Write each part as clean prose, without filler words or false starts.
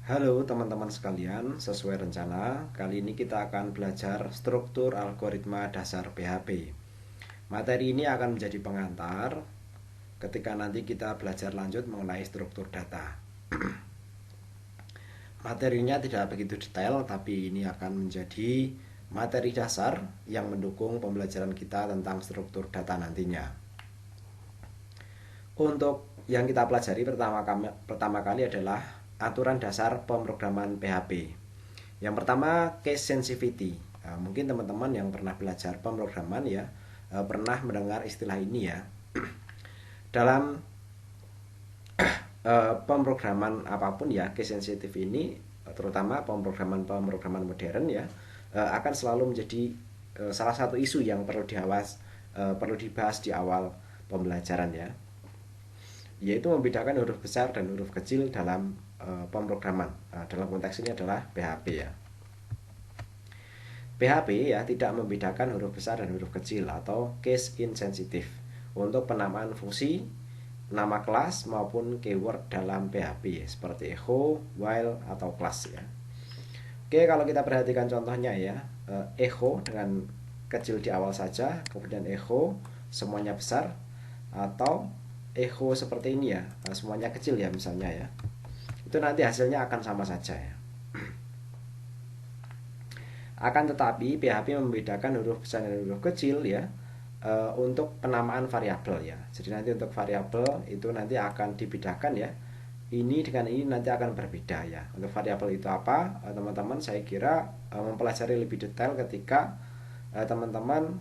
Halo teman-teman sekalian, sesuai rencana, kali ini kita akan belajar struktur algoritma dasar PHP. Materi ini akan menjadi pengantar ketika nanti kita belajar lanjut mengenai struktur data. Materinya tidak begitu detail, tapi ini akan menjadi materi dasar yang mendukung pembelajaran kita tentang struktur data nantinya. Untuk yang kita pelajari pertama kali adalah aturan dasar pemrograman PHP. Yang pertama, case sensitivity. Mungkin teman-teman yang pernah belajar pemrograman ya pernah mendengar istilah ini ya. Dalam pemrograman apapun ya, case sensitive ini terutama pemrograman modern ya akan selalu menjadi salah satu isu yang perlu dibahas di awal pembelajaran ya, yaitu membedakan huruf besar dan huruf kecil dalam pemrograman. Dalam konteks ini adalah PHP ya. PHP ya tidak membedakan huruf besar dan huruf kecil atau case insensitive untuk penamaan fungsi, nama kelas maupun keyword dalam PHP ya, seperti echo, while atau class ya. Oke, kalau kita perhatikan contohnya ya, echo dengan kecil di awal saja, kemudian echo semuanya besar, atau echo seperti ini ya, semuanya kecil ya misalnya ya. Itu nanti hasilnya akan sama saja ya. Akan tetapi PHP membedakan huruf besar dan huruf kecil ya untuk penamaan variabel ya. Jadi nanti untuk variabel itu nanti akan dibedakan ya. Ini dengan ini nanti akan berbeda ya. Untuk variabel itu apa? Teman-teman saya kira mempelajari lebih detail ketika teman-teman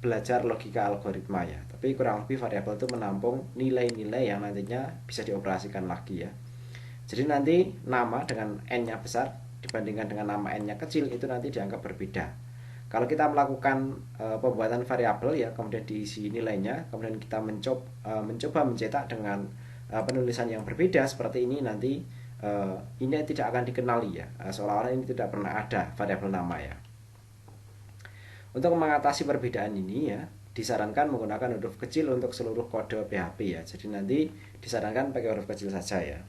belajar logika algoritma ya. Tapi kurang lebih variabel itu menampung nilai-nilai yang nantinya bisa dioperasikan lagi ya. Jadi nanti nama dengan n-nya besar dibandingkan dengan nama n-nya kecil itu nanti dianggap berbeda. Kalau kita melakukan pembuatan variabel ya, kemudian diisi nilainya, kemudian kita mencoba mencetak dengan penulisan yang berbeda seperti ini, nanti ini tidak akan dikenali ya, seolah-olah ini tidak pernah ada variabel nama ya. Untuk mengatasi perbedaan ini ya, disarankan menggunakan huruf kecil untuk seluruh kode PHP ya. Jadi nanti disarankan pakai huruf kecil saja ya,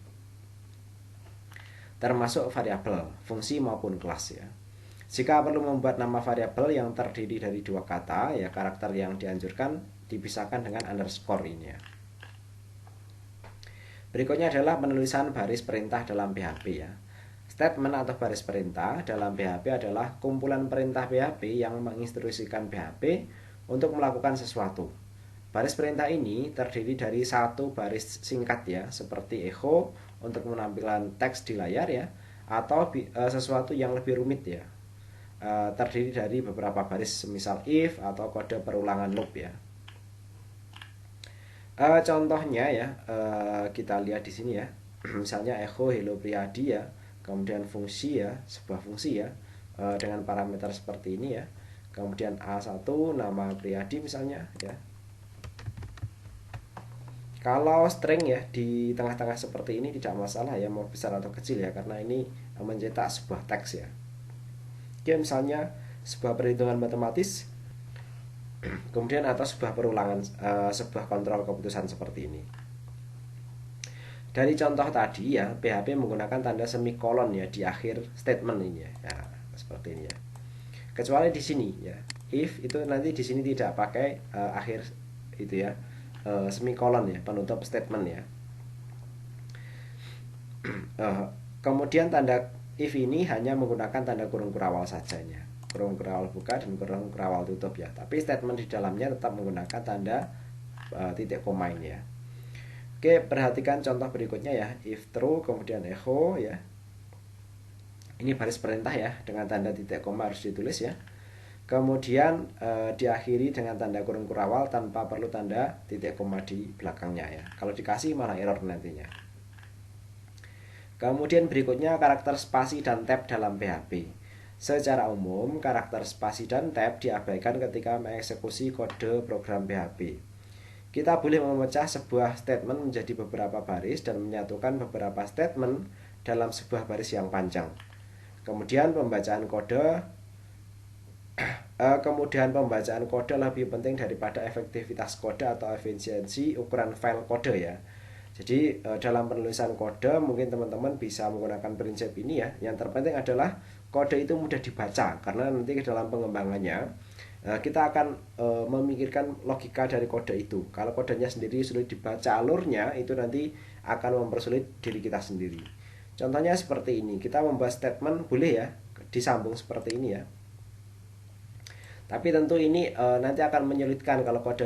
termasuk variabel, fungsi maupun kelas ya. Jika perlu membuat nama variabel yang terdiri dari dua kata ya, karakter yang dianjurkan dipisahkan dengan underscore ini ya. Berikutnya adalah penulisan baris perintah dalam PHP ya. Statement atau baris perintah dalam PHP adalah kumpulan perintah PHP yang menginstruksikan PHP untuk melakukan sesuatu. Baris perintah ini terdiri dari satu baris singkat ya, seperti echo untuk menampilkan teks di layar ya, atau sesuatu yang lebih rumit ya, terdiri dari beberapa baris semisal if atau kode perulangan loop ya. Contohnya ya, kita lihat di sini ya. Misalnya echo hello Priadi ya, kemudian fungsi ya, sebuah fungsi ya, dengan parameter seperti ini ya. Kemudian A1 nama Priadi misalnya ya. Kalau string ya di tengah-tengah seperti ini tidak masalah ya, mau besar atau kecil ya, karena ini mencetak sebuah teks ya. Oke, misalnya sebuah perhitungan matematis, kemudian atau sebuah perulangan, sebuah kontrol keputusan seperti ini. Dari contoh tadi ya, PHP menggunakan tanda semikolon ya di akhir statement ini ya. Ya, seperti ini ya. Kecuali di sini ya. If itu nanti di sini tidak pakai akhir itu ya. Semikolon ya, penutup statement ya. Kemudian tanda if ini hanya menggunakan tanda kurung kurawal sajanya. Kurung kurawal buka dan kurung kurawal tutup ya. Tapi statement di dalamnya tetap menggunakan tanda titik koma ini ya. Oke, perhatikan contoh berikutnya ya. If true kemudian echo ya. Ini baris perintah ya, dengan tanda titik koma harus ditulis ya. Kemudian diakhiri dengan tanda kurung kurawal tanpa perlu tanda titik koma di belakangnya ya. Kalau dikasih malah error nantinya. Kemudian berikutnya karakter spasi dan tab dalam PHP. Secara umum, karakter spasi dan tab diabaikan ketika mengeksekusi kode program PHP. Kita boleh memecah sebuah statement menjadi beberapa baris dan menyatukan beberapa statement dalam sebuah baris yang panjang. Kemudian pembacaan kode lebih penting daripada efektivitas kode atau efisiensi ukuran file kode ya. Jadi dalam penulisan kode mungkin teman-teman bisa menggunakan prinsip ini ya. Yang terpenting adalah kode itu mudah dibaca, karena nanti ke dalam pengembangannya kita akan memikirkan logika dari kode itu. Kalau kodenya sendiri sulit dibaca alurnya, itu nanti akan mempersulit diri kita sendiri. Contohnya seperti ini, kita membuat statement boleh ya disambung seperti ini ya. Tapi tentu ini nanti akan menyulitkan kalau kode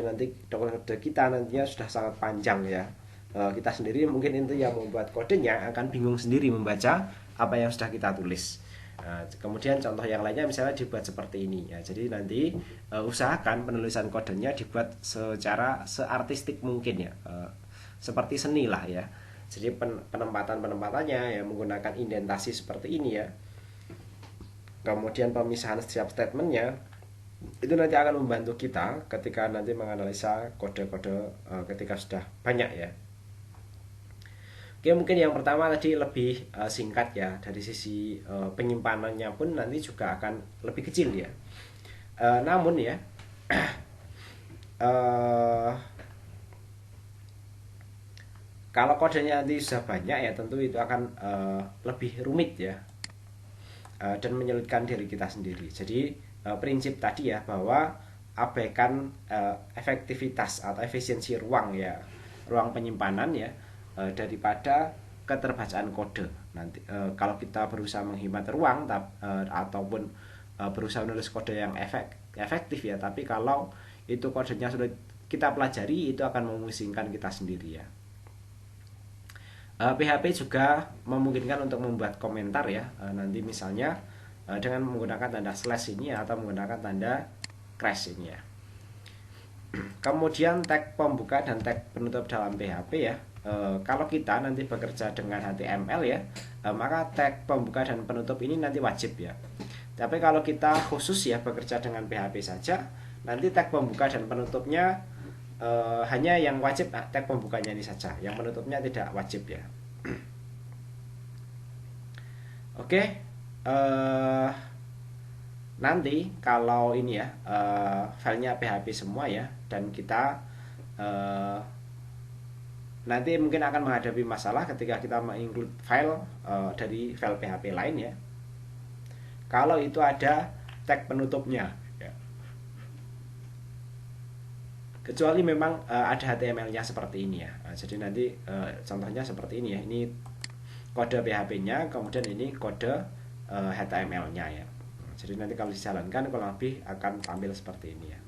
kita nantinya sudah sangat panjang ya. Kita sendiri mungkin itu yang membuat kodenya akan bingung sendiri membaca apa yang sudah kita tulis. Kemudian contoh yang lainnya misalnya dibuat seperti ini ya. Jadi nanti usahakan penulisan kodenya dibuat secara seartistik mungkin ya, seperti seni lah ya. Jadi penempatannya ya menggunakan indentasi seperti ini ya. Kemudian pemisahan setiap statementnya itu nanti akan membantu kita ketika nanti menganalisa kode-kode ketika sudah banyak ya. Oke, mungkin yang pertama tadi lebih singkat ya, dari sisi penyimpanannya pun nanti juga akan lebih kecil ya. Namun ya kalau kodenya nanti sudah banyak ya, tentu itu akan lebih rumit ya, dan menyulitkan diri kita sendiri. Jadi prinsip tadi ya, bahwa abaikan efektivitas atau efisiensi ruang ya, ruang penyimpanan ya, daripada keterbacaan kode. Nanti kalau kita berusaha menghemat ruang ataupun berusaha menulis kode yang efektif ya, tapi kalau itu kodenya sudah kita pelajari, itu akan memusingkan kita sendiri ya. PHP juga memungkinkan untuk membuat komentar ya, nanti misalnya dengan menggunakan tanda slash ini atau menggunakan tanda crash ini ya. Kemudian tag pembuka dan tag penutup dalam PHP ya. Kalau kita nanti bekerja dengan HTML ya, maka tag pembuka dan penutup ini nanti wajib ya. Tapi kalau kita khusus ya bekerja dengan PHP saja, nanti tag pembuka dan penutupnya hanya yang wajib tag pembukanya ini saja, yang penutupnya tidak wajib ya. Oke, nanti kalau ini ya filenya PHP semua ya, dan kita nanti mungkin akan menghadapi masalah ketika kita menginclude file dari file PHP lain ya, kalau itu ada tag penutupnya ya. Kecuali memang ada HTML-nya seperti ini ya. Jadi nanti contohnya seperti ini ya. Ini kode PHP-nya, kemudian ini kode HTML-nya ya. Jadi nanti kalau dijalankan kurang lebih akan tampil seperti ini ya.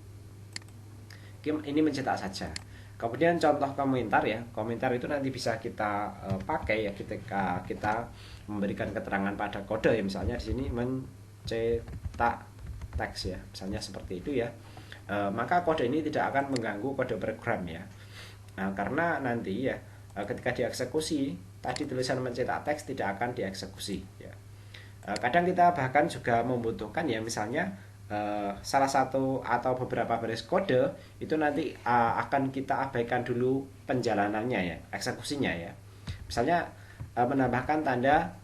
Ini mencetak saja. Kemudian contoh komentar ya. Komentar itu nanti bisa kita pakai ya ketika kita memberikan keterangan pada kode ya. Misalnya di sini mencetak teks ya. Misalnya seperti itu ya. Maka kode ini tidak akan mengganggu kode program ya. Nah, karena nanti ya ketika dieksekusi tadi tulisan mencetak teks tidak akan dieksekusi ya. Kadang kita bahkan juga membutuhkan ya, misalnya salah satu atau beberapa baris kode itu nanti akan kita abaikan dulu penjalanannya ya, eksekusinya ya. Misalnya menambahkan tanda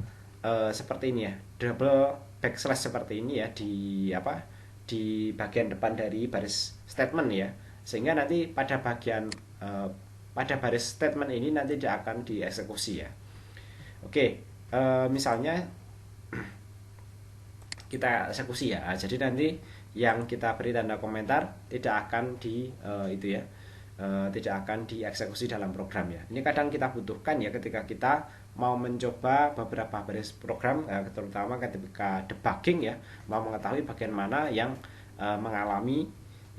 seperti ini ya, double backslash seperti ini ya di bagian depan dari baris statement ya, sehingga nanti pada baris statement ini nanti tidak akan dieksekusi ya. Oke, misalnya kita eksekusi ya. Jadi nanti yang kita beri tanda komentar tidak akan tidak akan dieksekusi dalam program ya. Ini kadang kita butuhkan ya ketika kita mau mencoba beberapa baris program, terutama ketika debugging ya, mau mengetahui bagian mana yang mengalami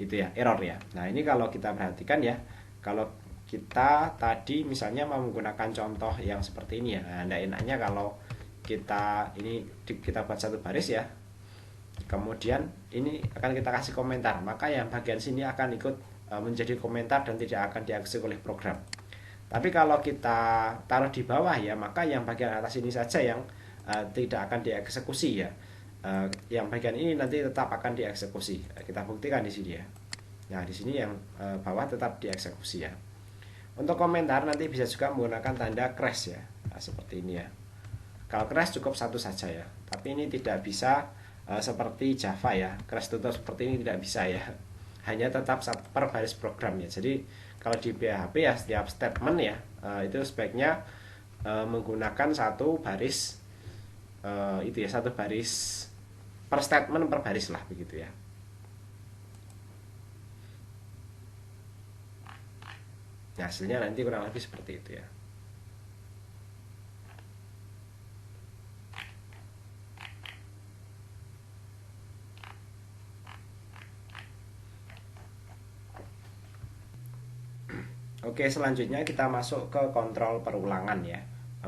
itu ya error ya. Nah ini kalau kita perhatikan ya, kalau kita tadi misalnya mau menggunakan contoh yang seperti ini ya, nah enaknya kalau kita buat satu baris ya, kemudian ini akan kita kasih komentar, maka yang bagian sini akan ikut menjadi komentar dan tidak akan dieksekusi oleh program. Tapi kalau kita taruh di bawah ya, maka yang bagian atas ini saja yang tidak akan dieksekusi ya. Yang bagian ini nanti tetap akan dieksekusi. Kita buktikan di sini ya. Nah di sini yang bawah tetap dieksekusi ya. Untuk komentar nanti bisa juga menggunakan tanda crash ya, nah, seperti ini ya. Kalau crash cukup satu saja ya, tapi ini tidak bisa seperti Java ya, crash tutup seperti ini tidak bisa ya, hanya tetap per baris program ya. Jadi kalau di PHP ya setiap statement ya itu sebaiknya menggunakan satu baris, itu ya, satu baris per statement per baris lah begitu ya. Nah, hasilnya nanti kurang lebih seperti itu ya. Oke, selanjutnya kita masuk ke kontrol perulangan ya.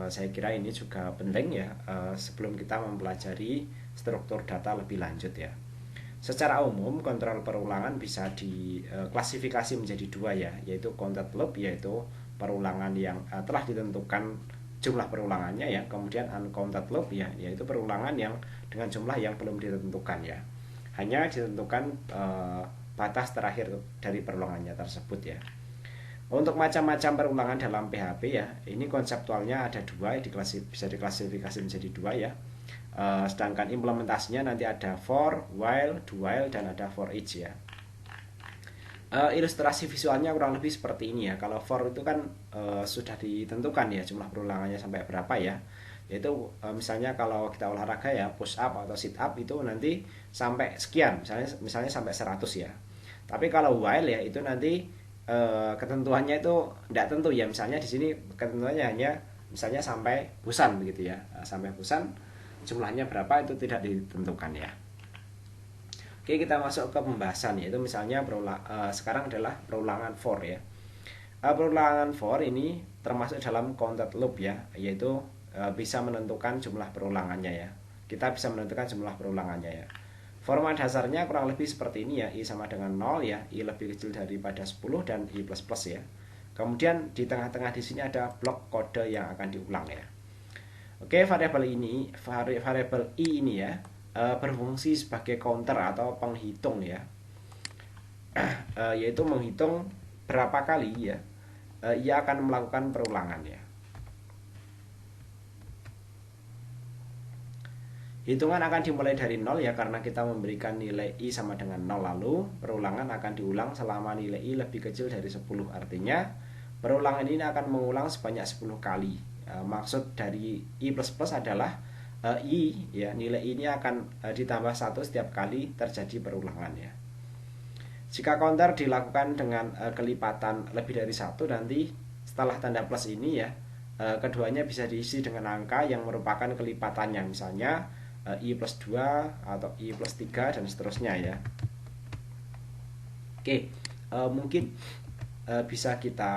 Saya kira ini juga penting ya, sebelum kita mempelajari struktur data lebih lanjut ya. Secara umum kontrol perulangan bisa diklasifikasi menjadi dua ya, yaitu counted loop, yaitu perulangan yang telah ditentukan jumlah perulangannya ya, kemudian uncounted loop ya, yaitu perulangan yang dengan jumlah yang belum ditentukan ya, hanya ditentukan batas terakhir dari perulangannya tersebut ya. Untuk macam-macam perulangan dalam PHP ya, ini konseptualnya ada dua, bisa diklasifikasi menjadi dua ya. Sedangkan implementasinya nanti ada for, while, do while, dan ada for each ya. Ilustrasi visualnya kurang lebih seperti ini ya. Kalau for itu kan sudah ditentukan ya jumlah perulangannya sampai berapa ya. Yaitu misalnya kalau kita olahraga ya, push up atau sit up itu nanti sampai sekian, misalnya sampai 100 ya. Tapi kalau while ya itu nanti ketentuannya itu tidak tentu ya. Misalnya di sini ketentuannya hanya misalnya sampai bosan begitu ya. Sampai bosan jumlahnya berapa itu tidak ditentukan ya. Oke, kita masuk ke pembahasan, yaitu misalnya sekarang adalah perulangan for ya. Perulangan for ini termasuk dalam counted loop ya, yaitu bisa menentukan jumlah perulangannya ya. Kita bisa menentukan jumlah perulangannya ya. Format dasarnya kurang lebih seperti ini ya, I sama dengan 0 ya, I lebih kecil daripada 10 dan I plus plus ya. Kemudian di tengah-tengah di sini ada blok kode yang akan diulang ya. Oke, variabel I ini ya berfungsi sebagai counter atau penghitung ya, yaitu menghitung berapa kali ya ia akan melakukan perulangan ya. Hitungan akan dimulai dari 0 ya, karena kita memberikan nilai I sama dengan 0, lalu perulangan akan diulang selama nilai I lebih kecil dari 10. Artinya perulangan ini akan mengulang sebanyak 10 kali. Maksud dari I plus plus adalah I ya, nilai I ini akan ditambah 1 setiap kali terjadi perulangan ya. Jika counter dilakukan dengan kelipatan lebih dari 1, nanti setelah tanda plus ini ya, keduanya bisa diisi dengan angka yang merupakan kelipatannya, misalnya I plus 2 atau I plus 3 dan seterusnya ya. Oke, mungkin bisa kita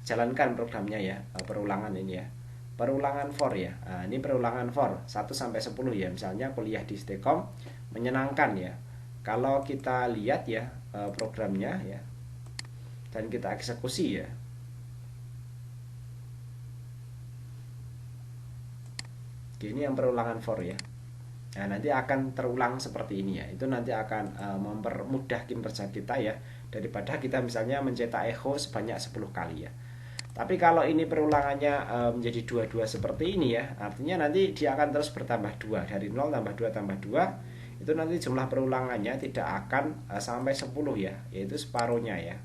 jalankan programnya ya, perulangan ini ya. Perulangan for ya. Nah, ini perulangan for 1 sampai 10 ya. Misalnya kuliah di Stekom menyenangkan ya. Kalau kita lihat ya programnya ya, dan kita eksekusi ya. Oke, ini yang perulangan for ya. Nah, nanti akan terulang seperti ini ya. Itu nanti akan mempermudah kinerja kita ya, daripada kita misalnya mencetak echo sebanyak 10 kali ya. Tapi kalau ini perulangannya menjadi 22 seperti ini ya, artinya nanti dia akan terus bertambah 2, dari 0 tambah 2 tambah 2, itu nanti jumlah perulangannya tidak akan sampai 10 ya, yaitu separuhnya ya.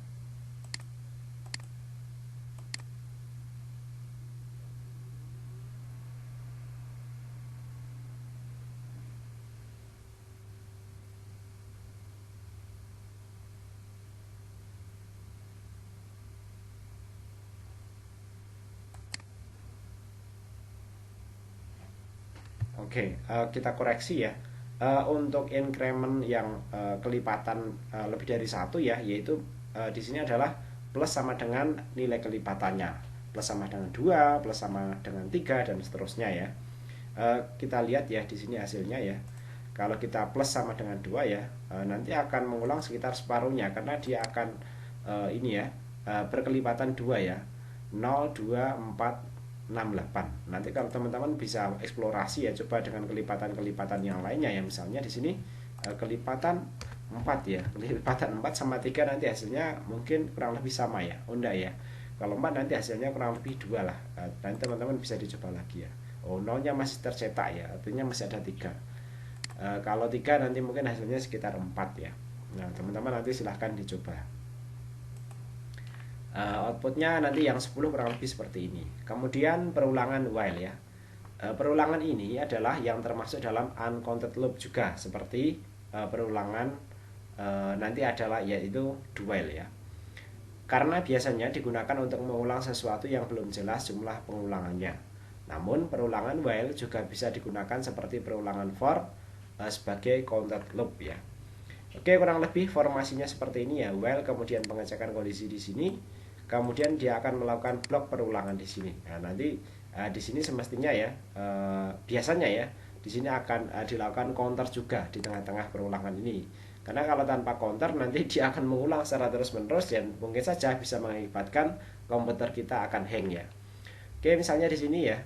Oke, kita koreksi ya. Untuk increment yang kelipatan lebih dari 1 ya, yaitu di sini adalah plus sama dengan nilai kelipatannya. Plus sama dengan 2, plus sama dengan 3 dan seterusnya ya. Kita lihat ya di sini hasilnya ya. Kalau kita plus sama dengan 2 ya, nanti akan mengulang sekitar separuhnya, karena dia akan ini ya, berkelipatan 2 ya. 0, 2, 4, 68. Nanti kalau teman-teman bisa eksplorasi ya, coba dengan kelipatan-kelipatan yang lainnya ya. Misalnya di sini kelipatan 4 ya. Kelipatan 4 sama 3 nanti hasilnya mungkin kurang lebih sama ya. Oh enggak ya. Kalau 4 nanti hasilnya kurang lebih 2 lah. Nanti teman-teman bisa dicoba lagi ya. Oh, nolnya masih tercetak ya. Artinya masih ada 3. Kalau 3 nanti mungkin hasilnya sekitar 4 ya. Nah, teman-teman nanti silahkan dicoba. Outputnya nanti yang 10 kurang lebih seperti ini. Kemudian perulangan while ya. Perulangan ini adalah yang termasuk dalam uncounted loop juga, seperti perulangan nanti adalah yaitu do while ya. Karena biasanya digunakan untuk mengulang sesuatu yang belum jelas jumlah pengulangannya. Namun perulangan while juga bisa digunakan seperti perulangan for sebagai counted loop ya. Oke, kurang lebih formasinya seperti ini ya. While kemudian pengecekan kondisi di sini, kemudian dia akan melakukan blok perulangan di sini. Nah, nanti di sini semestinya ya, biasanya ya, di sini akan dilakukan counter juga di tengah-tengah perulangan ini. Karena kalau tanpa counter nanti dia akan mengulang secara terus-menerus dan mungkin saja bisa mengakibatkan komputer kita akan hang ya. Oke, misalnya di sini ya,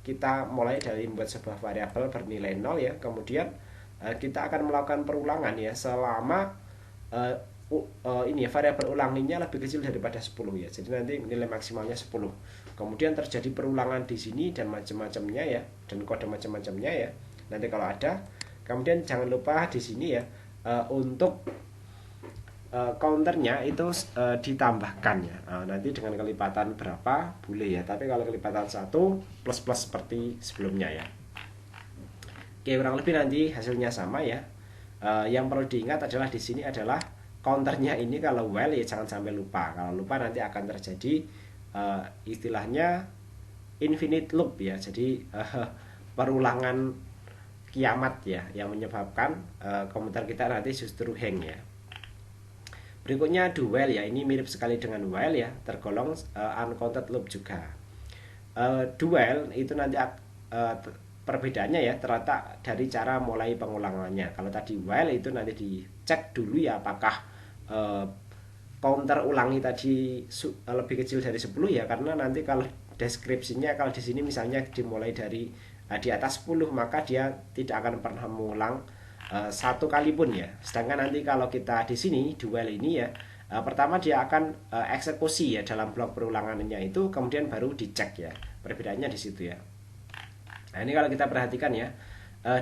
kita mulai dari membuat sebuah variabel bernilai 0 ya, kemudian kita akan melakukan perulangan ya selama ini ya, variabel ulanginya lebih kecil daripada 10 ya. Jadi nanti nilai maksimalnya 10. Kemudian terjadi perulangan di sini dan macam-macamnya ya, dan kode macam-macamnya ya. Nanti kalau ada, kemudian jangan lupa di sini ya, untuk counternya itu ditambahkan ya. Nanti dengan kelipatan berapa boleh ya, tapi kalau kelipatan 1 plus seperti sebelumnya ya. Oke, kurang lebih nanti hasilnya sama ya. Yang perlu diingat adalah di sini adalah counternya ini kalau while ya jangan sampai lupa. Kalau lupa nanti akan terjadi istilahnya infinite loop ya. Jadi perulangan kiamat ya, yang menyebabkan komputer kita nanti justru hang ya. Berikutnya do while ya, ini mirip sekali dengan while ya, tergolong uncounted loop juga. Do while itu nanti perbedaannya ya terletak dari cara mulai pengulangannya. Kalau tadi while itu nanti dicek dulu ya apakah counter ulangi tadi lebih kecil dari 10 ya, karena nanti kalau deskripsinya kalau di sini misalnya dimulai dari di atas 10 maka dia tidak akan pernah mengulang satu kali pun ya. Sedangkan nanti kalau kita di sini do while ini ya, pertama dia akan eksekusi ya dalam blok perulangannya itu, kemudian baru dicek ya. Perbedaannya di situ ya. Nah, ini kalau kita perhatikan ya,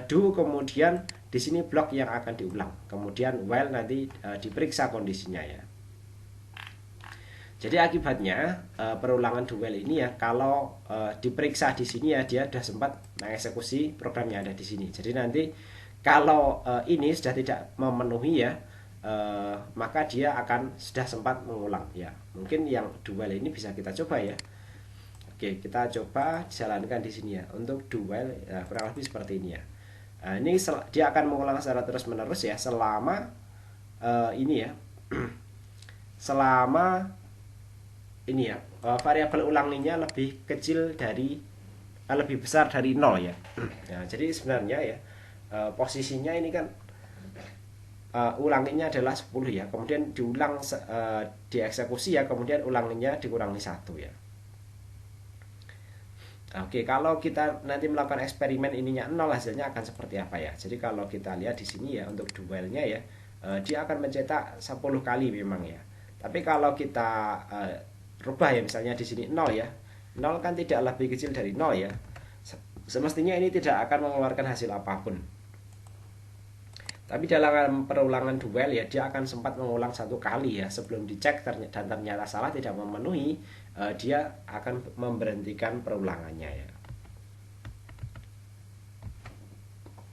do kemudian di sini blok yang akan diulang, kemudian while nanti diperiksa kondisinya ya. Jadi akibatnya perulangan do while ini ya, kalau diperiksa di sini ya dia sudah sempat mengeksekusi program yang ada di sini. Jadi nanti kalau ini sudah tidak memenuhi ya, maka dia akan sudah sempat mengulang ya. Mungkin yang do while ini bisa kita coba ya. Oke, kita coba jalankan di sini ya. Untuk do while ya, kurang lebih seperti ini ya. Nah, ini dia akan mengulang secara terus-menerus ya selama ini ya. Selama ini ya, variabel ulanginya lebih kecil dari lebih besar dari 0 ya. Nah, jadi sebenarnya ya posisinya ini kan ulanginya adalah 10 ya. Kemudian diulang dieksekusi ya, kemudian ulanginya dikurangi 1 ya. Oke, kalau kita nanti melakukan eksperimen ininya 0, hasilnya akan seperti apa ya? Jadi kalau kita lihat di sini ya, untuk do while-nya ya, dia akan mencetak 10 kali memang ya. Tapi kalau kita rubah ya, misalnya di sini 0 ya. 0 kan tidak lebih kecil dari 0 ya. Semestinya ini tidak akan mengeluarkan hasil apapun. Tapi dalam perulangan do while ya, dia akan sempat mengulang 1 kali ya sebelum dicek dan ternyata salah tidak memenuhi, dia akan memberhentikan perulangannya ya.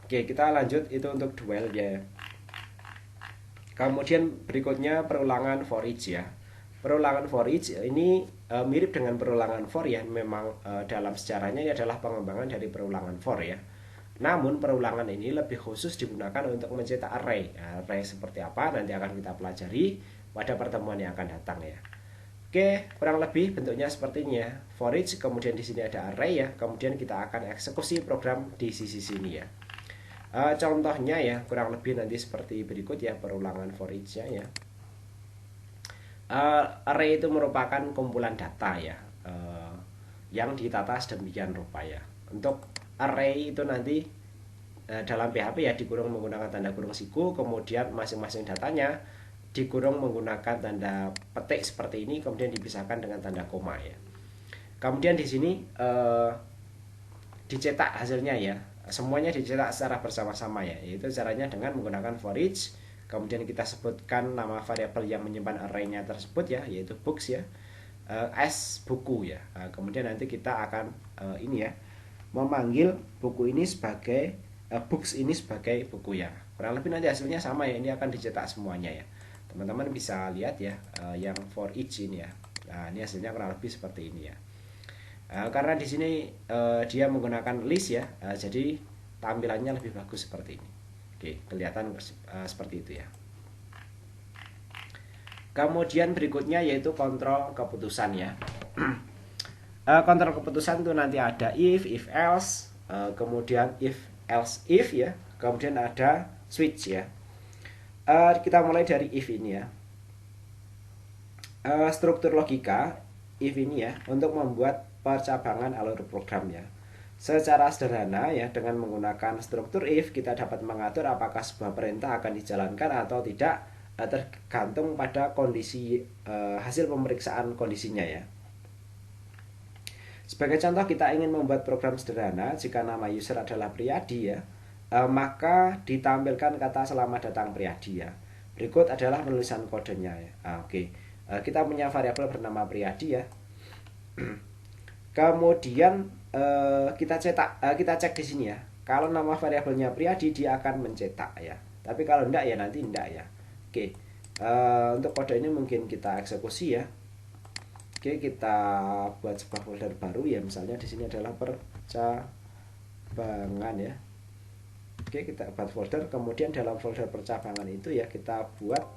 Oke, kita lanjut itu untuk do while ya. Kemudian berikutnya perulangan for each ya. Perulangan for each ini mirip dengan perulangan for ya. Memang dalam sejarahnya ini adalah pengembangan dari perulangan for ya. Namun perulangan ini lebih khusus digunakan untuk mencetak array. Array seperti apa nanti akan kita pelajari pada pertemuan yang akan datang ya. Oke, kurang lebih bentuknya seperti ini ya. For each, kemudian di sini ada array ya. Kemudian kita akan eksekusi program di sisi sini ya. Contohnya ya kurang lebih nanti seperti berikut ya perulangan for each-nya ya. Array itu merupakan kumpulan data ya, yang ditata sedemikian rupa ya. Untuk array itu nanti dalam PHP ya dikurung menggunakan tanda kurung siku, kemudian masing-masing datanya dikurung menggunakan tanda petik seperti ini, kemudian dipisahkan dengan tanda koma ya. Kemudian di sini dicetak hasilnya ya, semuanya dicetak secara bersama-sama ya, yaitu caranya dengan menggunakan for each, kemudian kita sebutkan nama variabel yang menyimpan array-nya tersebut ya, yaitu books ya, as buku ya. Kemudian nanti kita akan ini ya, memanggil buku ini sebagai books ini sebagai buku ya. Kurang lebih nanti hasilnya sama ya, ini akan dicetak semuanya ya. Teman-teman bisa lihat ya, yang for each ini ya. Nah, ini hasilnya kurang lebih seperti ini ya. Karena di sini dia menggunakan list ya, jadi tampilannya lebih bagus seperti ini. Oke, kelihatan seperti itu ya. Kemudian berikutnya yaitu kontrol keputusan ya. Kontrol keputusan itu nanti ada if else, kemudian if else if ya, kemudian ada switch ya. Kita mulai dari if ini ya. Struktur logika if ini ya untuk membuat percabangan alur program ya. Secara sederhana ya, dengan menggunakan struktur if kita dapat mengatur apakah sebuah perintah akan dijalankan atau tidak, tergantung pada kondisi hasil pemeriksaan kondisinya ya. Sebagai contoh, kita ingin membuat program sederhana. Jika nama user adalah Priyadi ya, maka ditampilkan kata selamat datang Priyadi ya. Berikut adalah penulisan kodenya ya. Oke. Kita punya variabel bernama Priyadi ya. Kemudian kita cek di sini ya. Kalau nama variabelnya Priyadi, dia akan mencetak ya. Tapi kalau enggak ya nanti enggak ya. Oke. Untuk kode ini mungkin kita eksekusi ya. Oke, kita buat sebuah folder baru ya. Misalnya di sini adalah percabangan ya. Oke, kita buat folder. Kemudian dalam folder percabangan itu ya kita buat.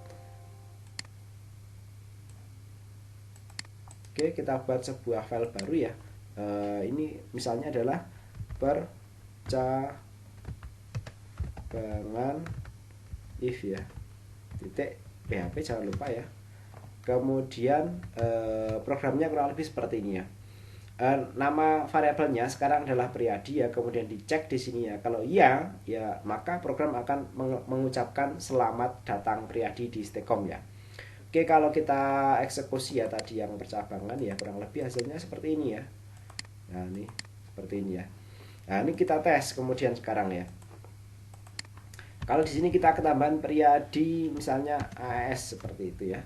Oke, kita buat sebuah file baru ya. Ini misalnya adalah percabangan if ya. Titik PHP jangan lupa ya. Kemudian programnya kurang lebih seperti ini ya. Nama variabelnya sekarang adalah Priyadi ya. Kemudian dicek di sini ya. Kalau iya ya, maka program akan mengucapkan selamat datang Priyadi di Stekom ya. Oke, kalau kita eksekusi ya tadi yang percabangan ya, kurang lebih hasilnya seperti ini ya. Nah, ini seperti ini ya. Nah, ini kita tes kemudian sekarang ya. Kalau di sini kita ketambahan Priyadi misalnya AS seperti itu ya.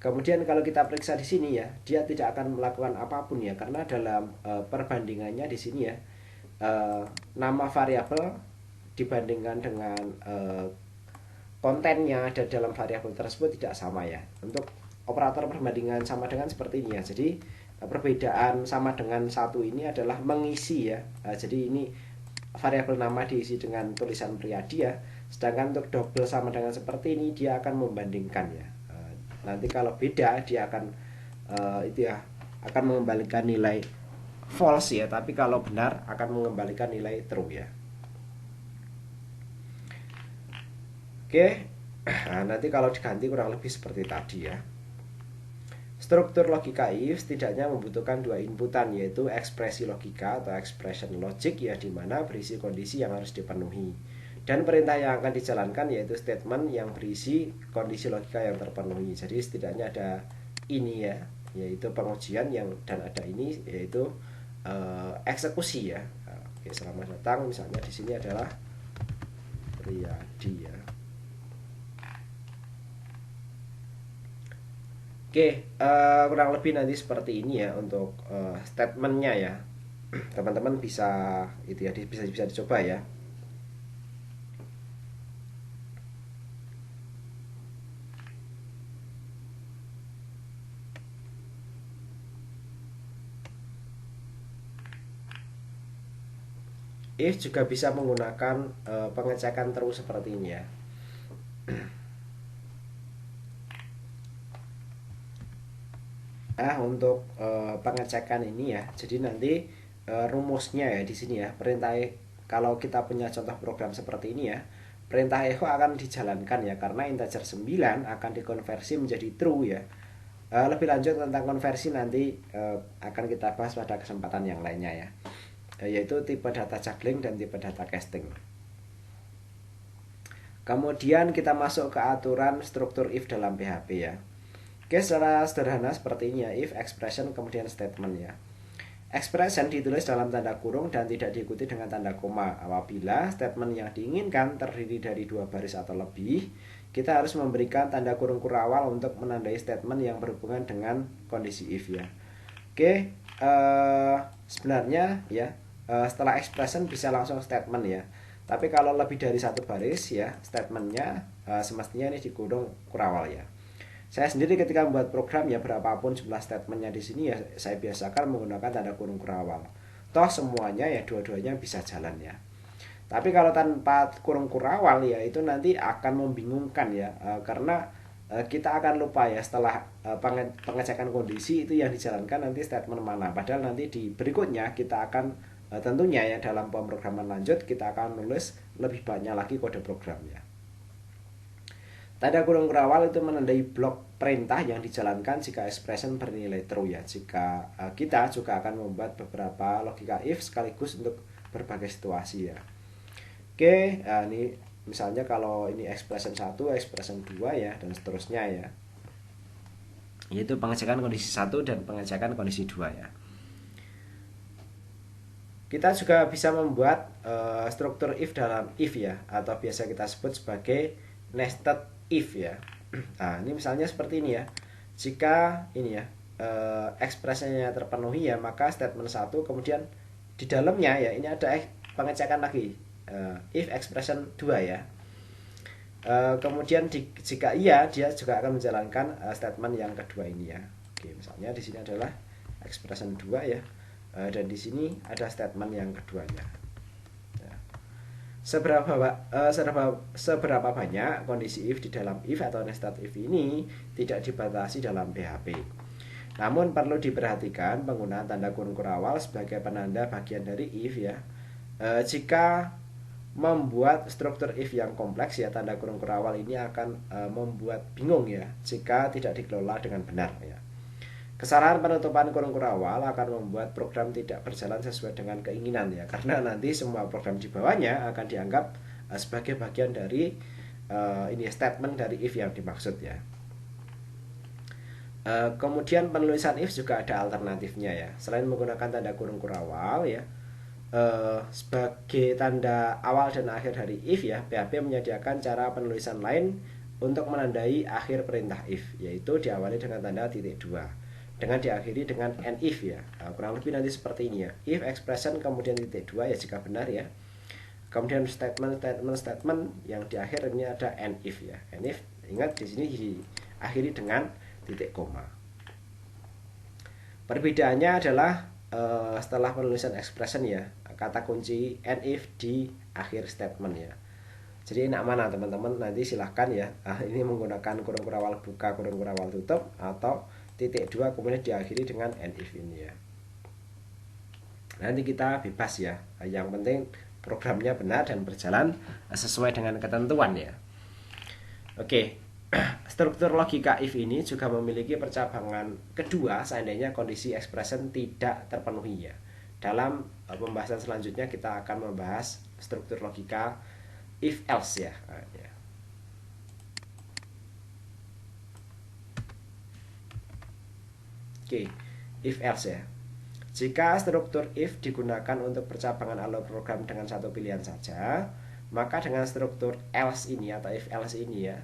Kemudian kalau kita periksa di sini ya, dia tidak akan melakukan apapun ya, karena dalam perbandingannya di sini ya, nama variabel dibandingkan dengan kontennya ada dalam variabel tersebut tidak sama ya. Untuk operator perbandingan sama dengan seperti ini ya. Jadi perbedaan sama dengan satu ini adalah mengisi ya. Jadi ini variabel nama diisi dengan tulisan Priyadi ya. Sedangkan untuk double sama dengan seperti ini, dia akan membandingkan ya. Nanti kalau beda dia akan itu ya, akan mengembalikan nilai false ya. Tapi kalau benar akan mengembalikan nilai true ya. Oke, nanti kalau diganti kurang lebih seperti tadi ya. Struktur logika if setidaknya membutuhkan dua inputan, yaitu ekspresi logika atau expression logic ya, dimana berisi kondisi yang harus dipenuhi, dan perintah yang akan dijalankan yaitu statement yang berisi kondisi logika yang terpenuhi. Jadi setidaknya ada ini ya, yaitu pengujian, yang dan ada ini yaitu eksekusi ya. Oke, selamat datang misalnya di sini adalah Priyadi ya. Oke, kurang lebih nanti seperti ini ya untuk statementnya ya. Teman-teman bisa itu ya, bisa dicoba ya. If juga bisa menggunakan pengecekan terus seperti ini ya. Untuk pengecekan ini ya, jadi nanti rumusnya ya di sini ya, perintah kalau kita punya contoh program seperti ini ya, perintah echo akan dijalankan ya, karena integer 9 akan dikonversi menjadi true ya. Lebih lanjut tentang konversi nanti akan kita bahas pada kesempatan yang lainnya ya, yaitu tipe data juggling dan tipe data casting. Kemudian kita masuk ke aturan struktur if dalam PHP ya. Oke, secara sederhana seperti ini ya, if, expression, kemudian statement ya. Expression ditulis dalam tanda kurung dan tidak diikuti dengan tanda koma. Apabila statement yang diinginkan terdiri dari 2 baris atau lebih, kita harus memberikan tanda kurung kurawal untuk menandai statement yang berhubungan dengan kondisi if ya. Oke, sebenarnya ya setelah expression bisa langsung statement ya. Tapi kalau lebih dari 1 baris ya, statementnya semestinya ini dikurung kurawal ya. Saya sendiri ketika membuat program ya, berapapun jumlah statementnya di sini ya, saya biasakan menggunakan tanda kurung kurawal. Toh semuanya ya dua-duanya bisa jalan ya. Tapi kalau tanpa kurung kurawal ya itu nanti akan membingungkan ya, karena kita akan lupa ya setelah pengecekan kondisi itu yang dijalankan nanti statement mana. Padahal nanti di berikutnya kita akan tentunya ya dalam pemrograman lanjut kita akan menulis lebih banyak lagi kode programnya. Tanda kurung kurawal itu menandai blok perintah yang dijalankan jika expression bernilai true ya. Jika kita juga akan membuat beberapa logika if sekaligus untuk berbagai situasi ya. Oke, ini misalnya kalau ini expression 1, expression 2 ya dan seterusnya ya. Yaitu pengecekan kondisi 1 dan pengecekan kondisi 2 ya. Kita juga bisa membuat struktur if dalam if ya, atau biasa kita sebut sebagai nested if ya. Nah, ini misalnya seperti ini ya. Jika ini ya ekspresinya terpenuhi ya, maka statement 1 kemudian di dalamnya ya ini ada pengecekan lagi if expression 2 ya. Kemudian jika iya dia juga akan menjalankan statement yang kedua ini ya. Oke, misalnya di sini adalah expression 2 ya. Dan di sini ada statement yang keduanya. Seberapa banyak kondisi if di dalam if atau nested if ini tidak dibatasi dalam PHP. Namun perlu diperhatikan penggunaan tanda kurung kurawal sebagai penanda bagian dari if ya. Jika membuat struktur if yang kompleks ya, tanda kurung kurawal ini akan membuat bingung ya jika tidak dikelola dengan benar ya. Kesalahan penutupan kurung kurawal akan membuat program tidak berjalan sesuai dengan keinginan ya, karena nanti semua program di bawahnya akan dianggap sebagai bagian dari ini statement dari if yang dimaksud ya. Kemudian penulisan if juga ada alternatifnya ya. Selain menggunakan tanda kurung kurawal ya, sebagai tanda awal dan akhir dari if ya, PHP menyediakan cara penulisan lain untuk menandai akhir perintah if, yaitu diawali dengan tanda titik 2 dengan diakhiri dengan end if ya. Kurang lebih nanti seperti ini ya. If expression kemudian titik 2 ya jika benar ya. Kemudian statement yang di akhir ini ada end if ya. End if ingat di sini diakhiri dengan titik koma. Perbedaannya adalah setelah penulisan expression ya, kata kunci end if di akhir statement ya. Jadi enak mana teman-teman, nanti silahkan ya. Ini menggunakan kurung kurawal buka, kurung kurawal tutup, atau titik 2 kemudian diakhiri dengan end if ini ya. Nanti kita bebas ya. Yang penting programnya benar dan berjalan sesuai dengan ketentuan ya. Oke. Struktur logika if ini juga memiliki percabangan kedua seandainya kondisi expression tidak terpenuhi ya. Dalam pembahasan selanjutnya kita akan membahas struktur logika if else ya. Oke, if else ya. Jika struktur if digunakan untuk percabangan alur program dengan satu pilihan saja, maka dengan struktur else ini atau if else ini ya,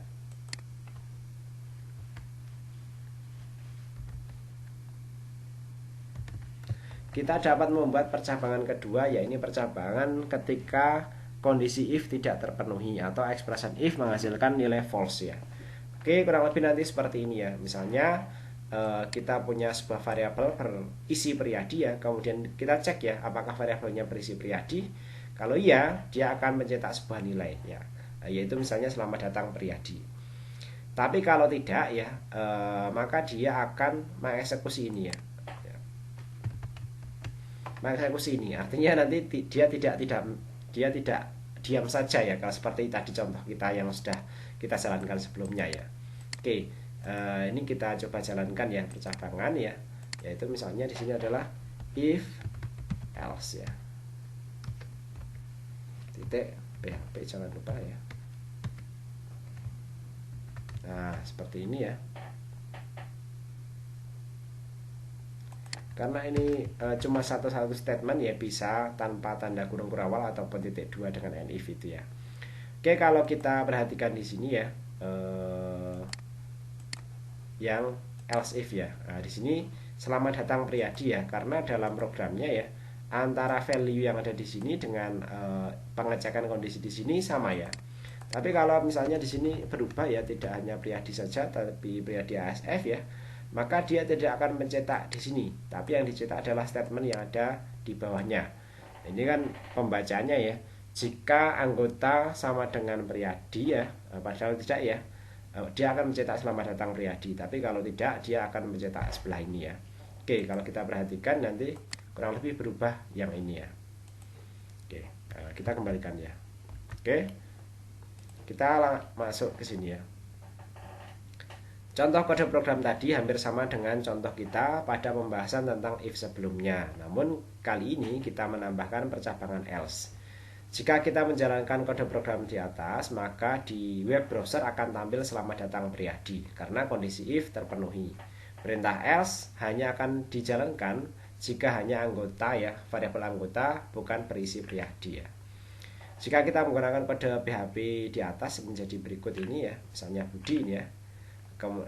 kita dapat membuat percabangan kedua, yaitu percabangan ketika kondisi if tidak terpenuhi atau expression if menghasilkan nilai false ya. Oke, kurang lebih nanti seperti ini ya. Misalnya kita punya sebuah variabel berisi Priyadi ya, kemudian kita cek ya apakah variabelnya berisi Priyadi. Kalau iya, dia akan mencetak sebuah nilai ya, yaitu misalnya selamat datang Priyadi. Tapi kalau tidak ya, maka dia akan mengeksekusi ini ya. Mengeksekusi ini artinya nanti dia tidak diam saja ya, kalau seperti tadi contoh kita yang sudah kita jalankan sebelumnya ya. Oke. Ini kita coba jalankan ya percabangan ya, yaitu misalnya di sini adalah if else ya, titik PHP jangan lupa ya. Nah seperti ini ya. Karena ini cuma satu statement ya, bisa tanpa tanda kurung kurawal ataupun titik dua dengan and if itu ya. Oke, kalau kita perhatikan di sini ya, yang else if ya. Nah, di sini selamat datang Priyadi ya, karena dalam programnya ya antara value yang ada di sini dengan pengecekan kondisi di sini sama ya. Tapi kalau misalnya di sini berubah ya, tidak hanya Priyadi saja tapi Priyadi ASF ya, maka dia tidak akan mencetak di sini, tapi yang dicetak adalah statement yang ada di bawahnya. Ini kan pembacanya ya, jika anggota sama dengan Priyadi ya, padahal tidak ya, dia akan mencetak selamat datang Priyadi, tapi kalau tidak dia akan mencetak sebelah ini ya. Oke, kalau kita perhatikan nanti kurang lebih berubah yang ini ya. Oke, kita kembalikan ya. Oke, kita masuk ke sini ya. Contoh kode program tadi hampir sama dengan contoh kita pada pembahasan tentang if sebelumnya. Namun kali ini kita menambahkan percabangan else. Jika kita menjalankan kode program di atas, maka di web browser akan tampil selamat datang Priyadi karena kondisi if terpenuhi. Perintah else hanya akan dijalankan jika hanya anggota ya, variabel anggota, bukan berisi Priyadi ya. Jika kita menggunakan kode PHP di atas menjadi berikut ini ya, misalnya Budi ini ya.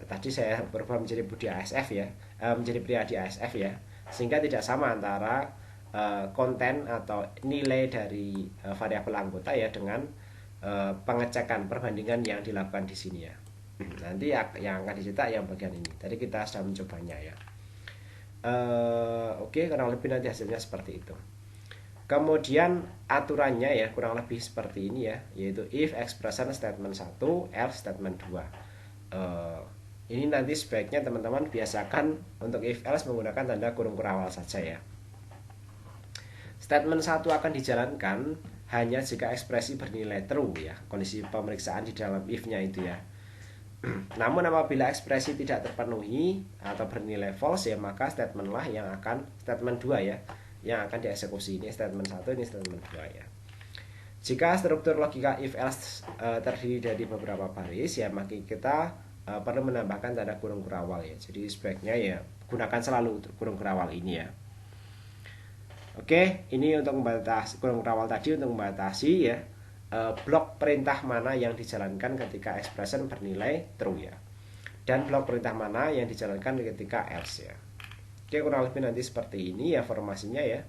Tadi saya berubah menjadi Budi ASF ya, menjadi Priyadi ASF ya, sehingga tidak sama antara konten atau nilai dari variabel anggota ya dengan pengecekan perbandingan yang dilakukan di sini ya. Nanti yang akan dicetak yang bagian ini. Tadi kita sudah mencobanya ya. Oke, kurang lebih nanti hasilnya seperti itu. Kemudian aturannya ya kurang lebih seperti ini ya, yaitu if expression statement 1, else statement 2. Ini nanti sebaiknya teman-teman biasakan untuk if else menggunakan tanda kurung kurawal saja ya. Statement 1 akan dijalankan hanya jika ekspresi bernilai true ya, kondisi pemeriksaan di dalam if-nya itu ya. Namun apabila ekspresi tidak terpenuhi atau bernilai false ya, maka statement 2 ya yang akan dieksekusi. Ini statement 1, ini statement 2 ya. Jika struktur logika if else terdiri dari beberapa baris ya, maka kita perlu menambahkan tanda kurung kurawal ya. Jadi sebaiknya ya gunakan selalu kurung kurawal ini ya. Oke, ini untuk membatasi kurung kurawal tadi untuk membatasi ya blok perintah mana yang dijalankan ketika expression bernilai true ya, dan blok perintah mana yang dijalankan ketika else ya. Oke, kurang lebih nanti seperti ini ya formasinya ya.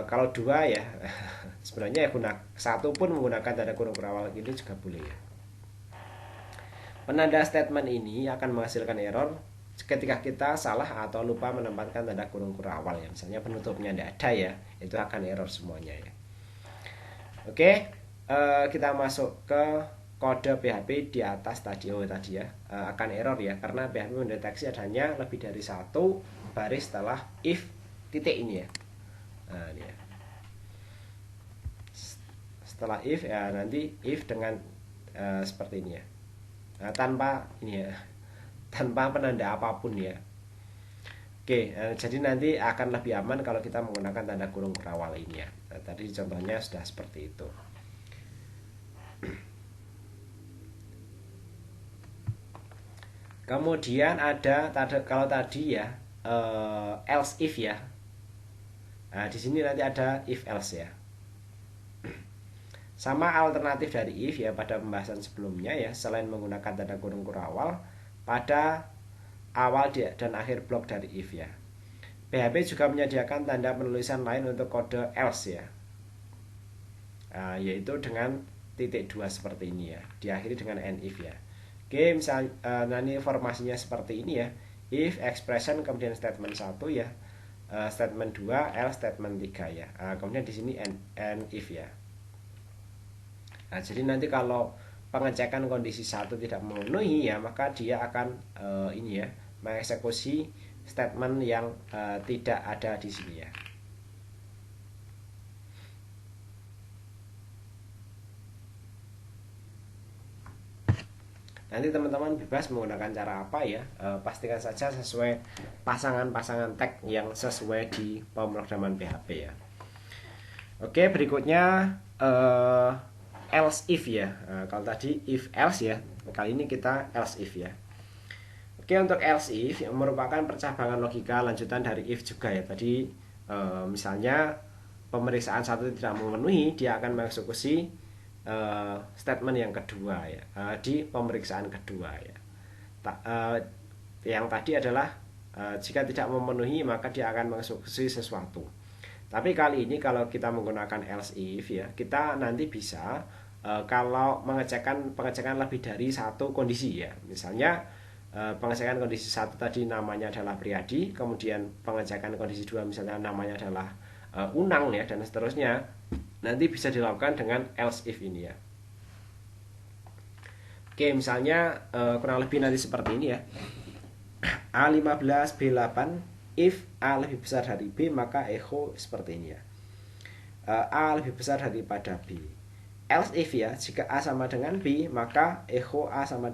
Kalau dua ya sebenarnya ya satu pun menggunakan tanda kurung kurawal ini juga boleh ya. Penanda statement ini akan menghasilkan error ketika kita salah atau lupa menempatkan tanda kurung kurawal ya. Misalnya penutupnya tidak ada ya, itu akan error semuanya ya. Oke, kita masuk ke kode PHP di atas tadi ya, akan error ya karena PHP mendeteksi adanya lebih dari satu baris setelah if titik ini ya. Nah, ini ya. Setelah if ya nanti if dengan seperti ini ya. Nah, tanpa ini ya, tanpa penanda apapun ya. Oke, jadi nanti akan lebih aman kalau kita menggunakan tanda kurung kurawal ini ya. Nah, tadi contohnya sudah seperti itu. Kemudian ada kalau tadi ya else if ya. Nah, di sini nanti ada if else ya. Sama alternatif dari if ya pada pembahasan sebelumnya ya, selain menggunakan tanda kurung kurawal pada awal dan akhir blok dari if ya. PHP juga menyediakan tanda penulisan lain untuk kode else ya, yaitu dengan titik 2 seperti ini ya, diakhiri dengan and if ya. Oke, misal nanti formasinya seperti ini ya, if expression kemudian statement 1 ya, statement 2 else statement 3 ya, kemudian di sini and if ya. Nah, jadi nanti kalau pengecekan kondisi 1 tidak memenuhi ya, maka dia akan ini ya mengeksekusi statement yang tidak ada di sini ya. Nanti teman-teman bebas menggunakan cara apa ya, pastikan saja sesuai pasangan-pasangan tag yang sesuai di pemrograman PHP ya. Oke, berikutnya else if ya. Kalau tadi if else ya, kali ini kita else if ya. Oke, untuk else if yang merupakan percabangan logika lanjutan dari if juga ya. Tadi misalnya pemeriksaan satu tidak memenuhi, dia akan mengeksekusi statement yang kedua ya, di pemeriksaan kedua ya. Yang tadi adalah jika tidak memenuhi maka dia akan mengeksekusi sesuatu. Tapi kali ini kalau kita menggunakan else if ya, kita nanti bisa kalau pengecekan lebih dari satu kondisi ya. Misalnya pengecekan kondisi satu tadi namanya adalah Priadi, kemudian pengecekan kondisi dua misalnya namanya adalah Unang ya, dan seterusnya. Nanti bisa dilakukan dengan else if ini ya. Oke, misalnya kurang lebih nanti seperti ini ya. A15 B8, if A lebih besar dari B maka echo seperti ini ya. A lebih besar daripada B. Else if ya, jika A sama dengan B maka echo A sama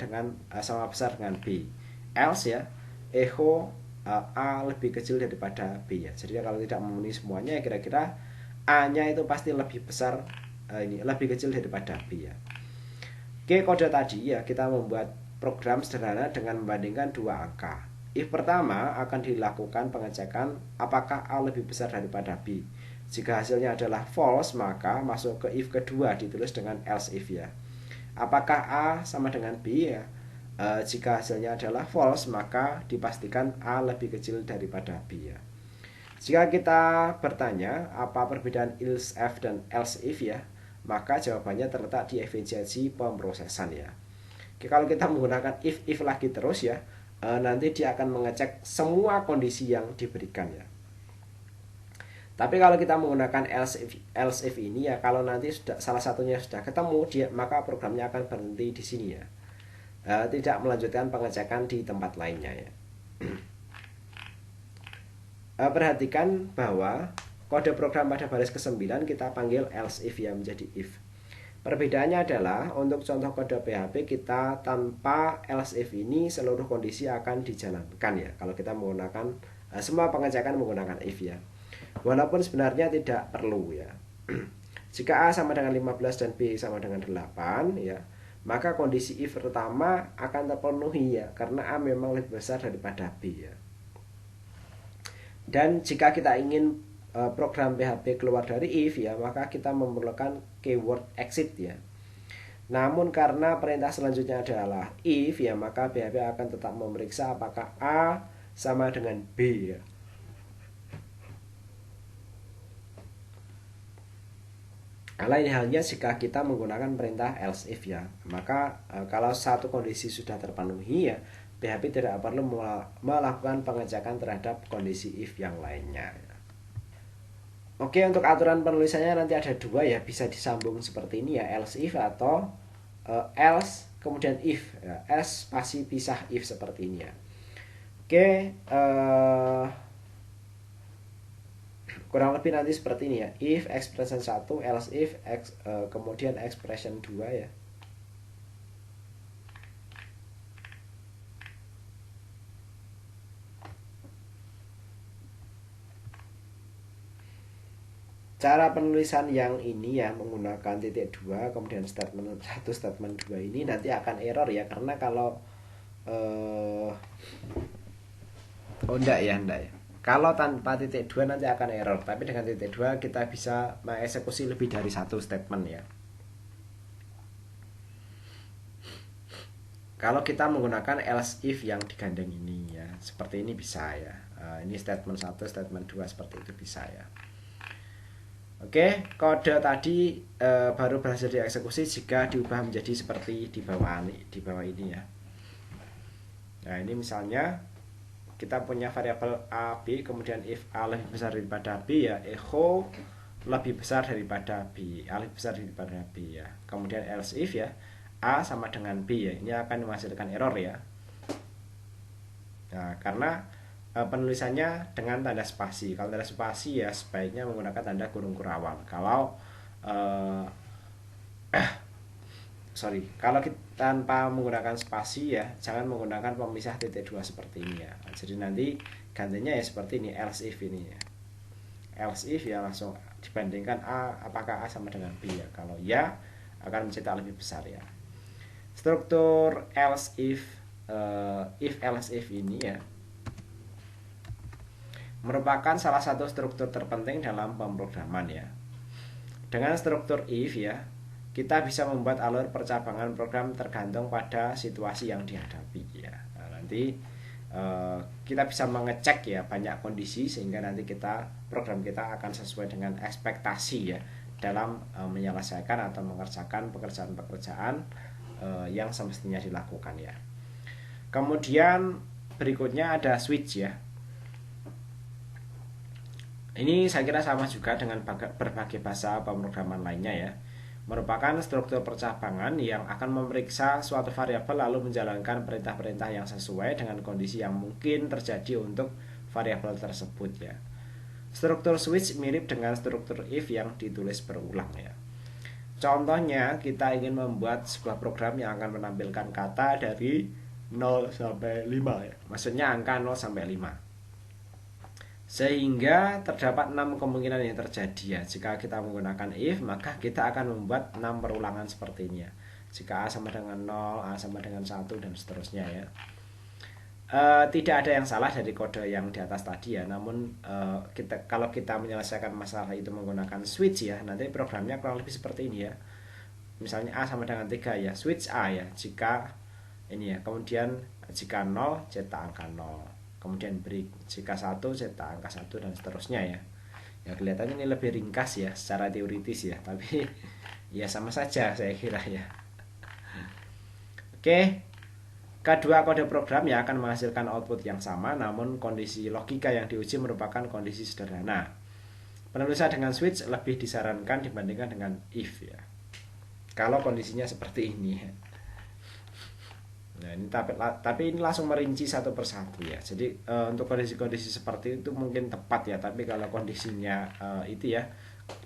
besar dengan B. Else ya, echo A lebih kecil daripada B ya. Jadi kalau tidak memenuhi semuanya kira-kira A-nya itu pasti lebih besar, lebih kecil daripada B ya. Oke, kode tadi ya, kita membuat program sederhana dengan membandingkan dua angka. If pertama akan dilakukan pengecekan apakah A lebih besar daripada B. Jika hasilnya adalah false maka masuk ke if kedua ditulis dengan else if ya. Apakah A sama dengan B ya? Jika hasilnya adalah false maka dipastikan A lebih kecil daripada B ya. Jika kita bertanya apa perbedaan else if dan else if ya, maka jawabannya terletak di efisiensi pemrosesan ya. Oke, kalau kita menggunakan if lagi terus ya, nanti dia akan mengecek semua kondisi yang diberikan ya. Tapi kalau kita menggunakan else if ini ya, kalau nanti salah satunya sudah ketemu dia, maka programnya akan berhenti di sini ya, tidak melanjutkan pengecekan di tempat lainnya ya. Perhatikan bahwa kode program pada baris ke-9 kita panggil else if ya, menjadi if. Perbedaannya adalah untuk contoh kode PHP kita tanpa else if ini seluruh kondisi akan dijalankan ya. Kalau kita menggunakan semua pengecekan menggunakan if ya. Walaupun sebenarnya tidak perlu ya. Jika A sama dengan 15 dan B sama dengan 8 ya, maka kondisi if pertama akan terpenuhi ya, karena A memang lebih besar daripada B ya. Dan jika kita ingin program PHP keluar dari if ya, maka kita memerlukan keyword exit ya. Namun karena perintah selanjutnya adalah if ya, maka PHP akan tetap memeriksa apakah A sama dengan B ya. Lain halnya jika kita menggunakan perintah else if ya, maka kalau satu kondisi sudah terpenuhi ya, PHP tidak perlu melakukan pengecekan terhadap kondisi if yang lainnya. Oke, untuk aturan penulisannya nanti ada dua ya, bisa disambung seperti ini ya, else if atau else kemudian if ya, else spasi pisah if seperti ini ya. Oke, kurang lebih nanti seperti ini ya, if expression 1, else if kemudian expression 2 ya. Cara penulisan yang ini ya, menggunakan titik 2 kemudian statement 1 statement 2 ini nanti akan error ya, karena kalau enggak ya. Kalau tanpa titik 2 nanti akan error, tapi dengan titik 2 kita bisa mengeksekusi lebih dari satu statement ya. Kalau kita menggunakan else if yang digandeng ini ya, seperti ini bisa ya. Ini statement 1, statement 2 seperti itu bisa ya. Oke, kode tadi baru berhasil dieksekusi jika diubah menjadi seperti di bawah ini ya. Nah, ini misalnya kita punya variabel A, B, kemudian if A lebih besar daripada B ya, echo lebih besar daripada B, A lebih besar daripada B ya. Kemudian else if ya, A sama dengan B ya, ini akan menghasilkan error ya. Nah, karena penulisannya dengan tanda spasi. Kalau tanda spasi ya sebaiknya menggunakan tanda kurung kurawal. Kalau kalau kita tanpa menggunakan spasi ya, jangan menggunakan pemisah titik 2 seperti ini ya. Jadi nanti gantinya ya seperti ini, else if ini ya. Else if ya langsung dibandingkan A, apakah A sama dengan B ya. Kalau ya akan mencetak lebih besar ya. Struktur else if if else if ini ya merupakan salah satu struktur terpenting dalam pemrograman ya. Dengan struktur if ya, kita bisa membuat alur percabangan program tergantung pada situasi yang dihadapi ya. Nah, nanti kita bisa mengecek ya banyak kondisi sehingga nanti program kita akan sesuai dengan ekspektasi ya dalam menyelesaikan atau mengerjakan pekerjaan-pekerjaan yang semestinya dilakukan ya. Kemudian berikutnya ada switch ya. Ini saya kira sama juga dengan berbagai bahasa pemrograman lainnya ya. Merupakan struktur percabangan yang akan memeriksa suatu variabel lalu menjalankan perintah-perintah yang sesuai dengan kondisi yang mungkin terjadi untuk variabel tersebut ya. Struktur switch mirip dengan struktur if yang ditulis berulang ya. Contohnya kita ingin membuat sebuah program yang akan menampilkan kata dari 0 sampai 5 ya. Maksudnya angka 0 sampai 5. Sehingga terdapat 6 kemungkinan yang terjadi ya. Jika kita menggunakan if, maka kita akan membuat 6 perulangan seperti ini ya. Jika A sama dengan 0, A sama dengan 1 dan seterusnya ya. Tidak ada yang salah dari kode yang di atas tadi ya. Namun kalau kita menyelesaikan masalah itu menggunakan switch ya, nanti programnya kurang lebih seperti ini ya. Misalnya A sama dengan 3 ya, switch A ya. Jika ini ya, kemudian jika 0 cetak angka 0. Kemudian break jika 1 cetak angka 1 dan seterusnya ya. Ya kelihatannya ini lebih ringkas ya secara teoritis ya, tapi ya sama saja saya kira ya. Oke. Kedua kode program yang akan menghasilkan output yang sama, namun kondisi logika yang diuji merupakan kondisi sederhana. Penulisan dengan switch lebih disarankan dibandingkan dengan if ya. Kalau kondisinya seperti ini ya. Nah ini tapi ini langsung merinci satu persatu ya. Jadi untuk kondisi-kondisi seperti itu mungkin tepat ya. Tapi kalau kondisinya itu ya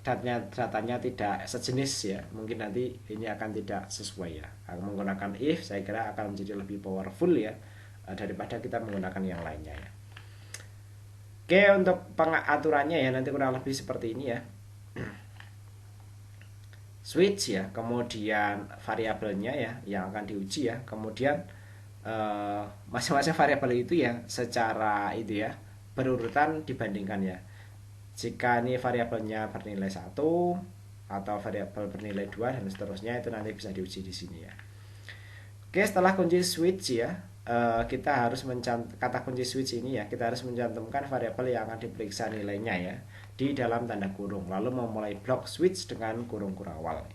datanya tidak sejenis ya, mungkin nanti ini akan tidak sesuai ya. Menggunakan if saya kira akan menjadi lebih powerful ya daripada kita menggunakan yang lainnya ya. Oke, untuk pengaturannya ya nanti kurang lebih seperti ini ya. Switch ya, kemudian variabelnya ya yang akan diuji ya, kemudian masing-masing variabel itu ya secara itu ya berurutan dibandingkan ya. Jika ini variabelnya bernilai 1 atau variabel bernilai 2 dan seterusnya, itu nanti bisa diuji di sini ya. Oke, setelah kunci switch ya, kita harus kata kunci switch ini ya, kita harus mencantumkan variabel yang akan diperiksa nilainya ya di dalam tanda kurung, lalu memulai blok switch dengan kurung kurawal.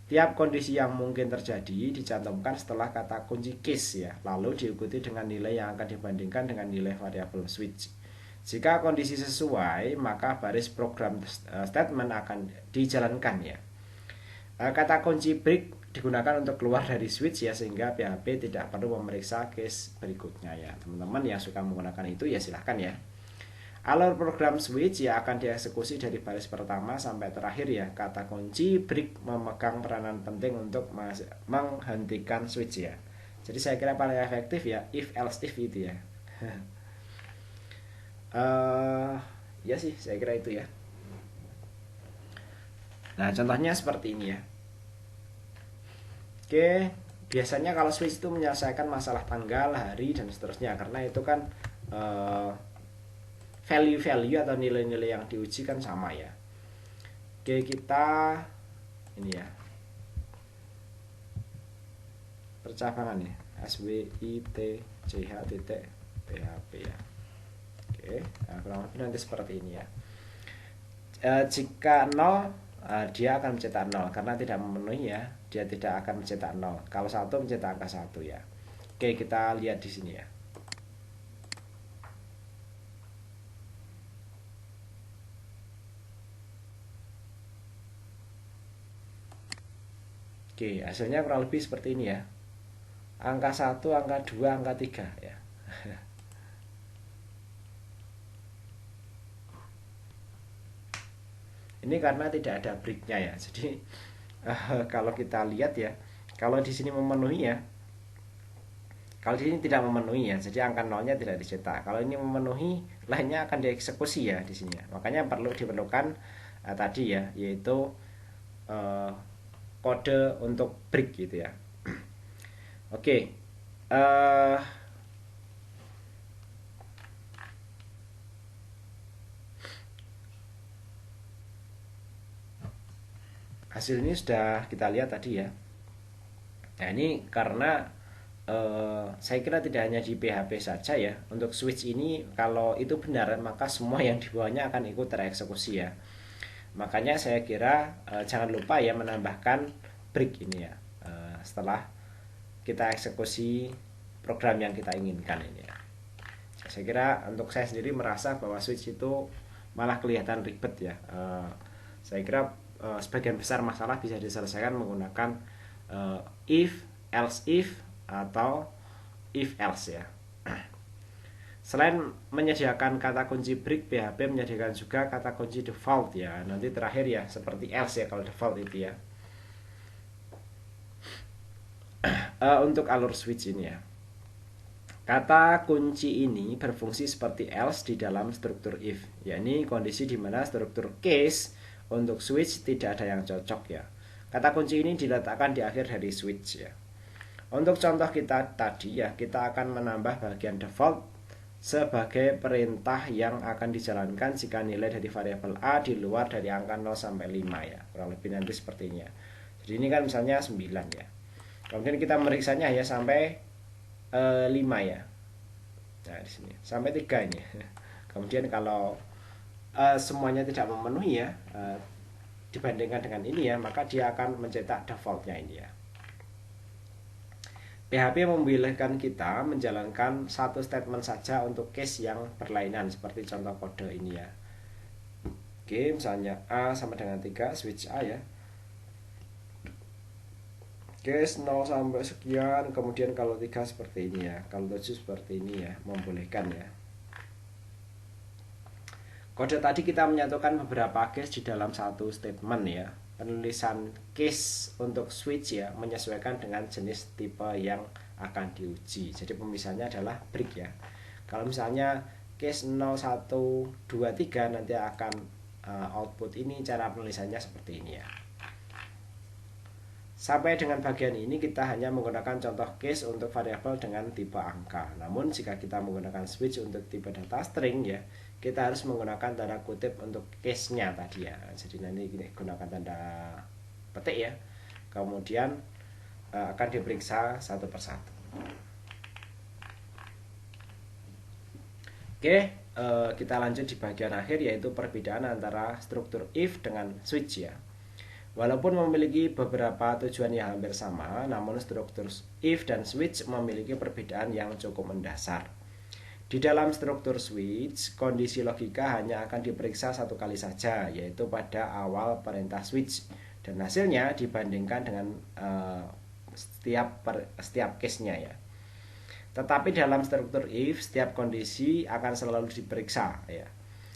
Tiap kondisi yang mungkin terjadi dicantumkan setelah kata kunci case ya, lalu diikuti dengan nilai yang akan dibandingkan dengan nilai variabel switch. Jika kondisi sesuai, maka baris program statement akan dijalankan ya. Kata kunci break digunakan untuk keluar dari switch ya, sehingga PHP tidak perlu memeriksa case berikutnya ya. Teman-teman yang suka menggunakan itu ya silahkan ya. Alur program switch ya akan dieksekusi dari baris pertama sampai terakhir ya. Kata kunci break memegang peranan penting untuk menghentikan switch ya. Jadi saya kira paling efektif ya if else if itu ya. Ya sih saya kira itu ya. Nah contohnya seperti ini ya. Oke, biasanya kalau switch itu menyelesaikan masalah tanggal, hari dan seterusnya, karena itu kan value-value atau nilai-nilai yang diuji kan sama ya. Oke, kita ini ya percabangan ya, switch.php ya. Oke, nah, kurang lebih nanti seperti ini ya. Jika 0 dia akan mencetak 0 karena tidak memenuhi ya, dia tidak akan mencetak 0. Kalau 1 mencetak angka 1 ya. Oke, kita lihat di sini ya. Oke, hasilnya kurang lebih seperti ini ya. Angka 1, angka 2, angka 3 ya. Ini karena tidak ada breaknya ya. Jadi kalau kita lihat ya, kalau di sini memenuhi ya, kalau di sini tidak memenuhi ya, jadi angka nolnya tidak dicetak. Kalau ini memenuhi, lainnya akan dieksekusi ya di sini ya. Makanya diperlukan tadi ya, yaitu kode untuk break gitu ya. Oke, eh hasil ini sudah kita lihat tadi ya. Nah ini karena saya kira tidak hanya di PHP saja ya. Untuk switch ini kalau itu benar maka semua yang di bawahnya akan ikut tereksekusi ya. Makanya saya kira jangan lupa ya menambahkan break ini ya, setelah kita eksekusi program yang kita inginkan ini ya. Saya kira untuk saya sendiri merasa bahwa switch itu malah kelihatan ribet ya. Saya kira sebagian besar masalah bisa diselesaikan menggunakan if, else if, atau if else ya. Selain menyediakan kata kunci break, PHP menyediakan juga kata kunci default ya. Nanti terakhir ya seperti else ya kalau default itu ya. Untuk alur switch ini ya. Kata kunci ini berfungsi seperti else di dalam struktur if. Yakni kondisi di mana struktur case untuk switch tidak ada yang cocok ya. Kata kunci ini diletakkan di akhir dari switch ya. Untuk contoh kita tadi ya, kita akan menambah bagian default sebagai perintah yang akan dijalankan jika nilai dari variabel A di luar dari angka 0 sampai 5 ya. Kurang lebih nanti seperti ini ya. Jadi ini kan misalnya 9 ya. Kemudian kita meriksanya ya sampai 5 ya. Nah, di sini sampai 3 ini. Kemudian kalau semuanya tidak memenuhi ya, dibandingkan dengan ini ya, maka dia akan mencetak defaultnya ini ya. PHP membolehkan kita menjalankan satu statement saja untuk case yang berlainan seperti contoh kode ini ya. Oke, misalnya A sama dengan 3, switch A ya. Case 0 sampai sekian, kemudian kalau 3 seperti ini ya, kalau 7 seperti ini ya, membolehkan ya. Kode tadi kita menyatukan beberapa case di dalam satu statement ya. Penulisan case untuk switch ya menyesuaikan dengan jenis tipe yang akan diuji. Jadi pemisahannya adalah break ya. Kalau misalnya case 0, 1, 2, 3 nanti akan output ini, cara penulisannya seperti ini ya. Sampai dengan bagian ini kita hanya menggunakan contoh case untuk variabel dengan tipe angka. Namun jika kita menggunakan switch untuk tipe data string ya, kita harus menggunakan tanda kutip untuk case-nya tadi ya. Jadi nanti kita gunakan tanda petik ya. Kemudian akan diperiksa satu persatu. Oke, kita lanjut di bagian akhir yaitu perbedaan antara struktur if dengan switch ya. Walaupun memiliki beberapa tujuan yang hampir sama, namun struktur if dan switch memiliki perbedaan yang cukup mendasar. Di dalam struktur switch, kondisi logika hanya akan diperiksa satu kali saja, yaitu pada awal perintah switch, dan hasilnya dibandingkan dengan setiap case-nya ya. Tetapi dalam struktur if, setiap kondisi akan selalu diperiksa ya.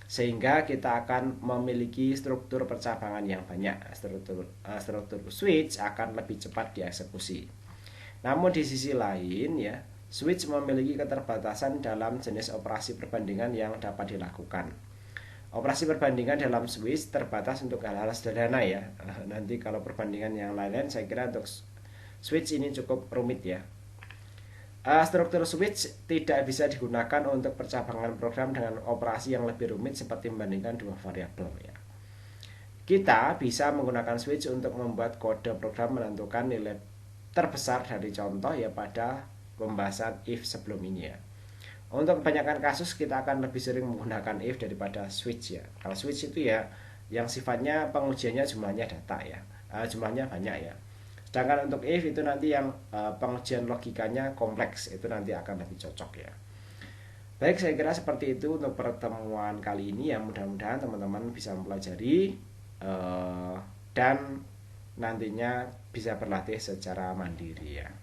Sehingga kita akan memiliki struktur percabangan yang banyak. Struktur switch akan lebih cepat dieksekusi. Namun di sisi lain ya, switch memiliki keterbatasan dalam jenis operasi perbandingan yang dapat dilakukan. Operasi perbandingan dalam switch terbatas untuk hal-hal sederhana ya. Nanti kalau perbandingan yang lain-lain saya kira untuk switch ini cukup rumit ya. Struktur switch tidak bisa digunakan untuk percabangan program dengan operasi yang lebih rumit seperti membandingkan dua variabel ya. Kita bisa menggunakan switch untuk membuat kode program menentukan nilai terbesar dari contoh ya pada pembahasan if sebelum ini ya. Untuk kebanyakan kasus kita akan lebih sering menggunakan if daripada switch ya. Kalau switch itu ya yang sifatnya pengujiannya jumlahnya data ya, jumlahnya banyak ya. Sedangkan untuk if itu nanti yang pengujian logikanya kompleks, itu nanti akan lebih cocok ya. Baik, saya kira seperti itu untuk pertemuan kali ini ya. Mudah-mudahan teman-teman bisa mempelajari dan nantinya bisa berlatih secara mandiri ya.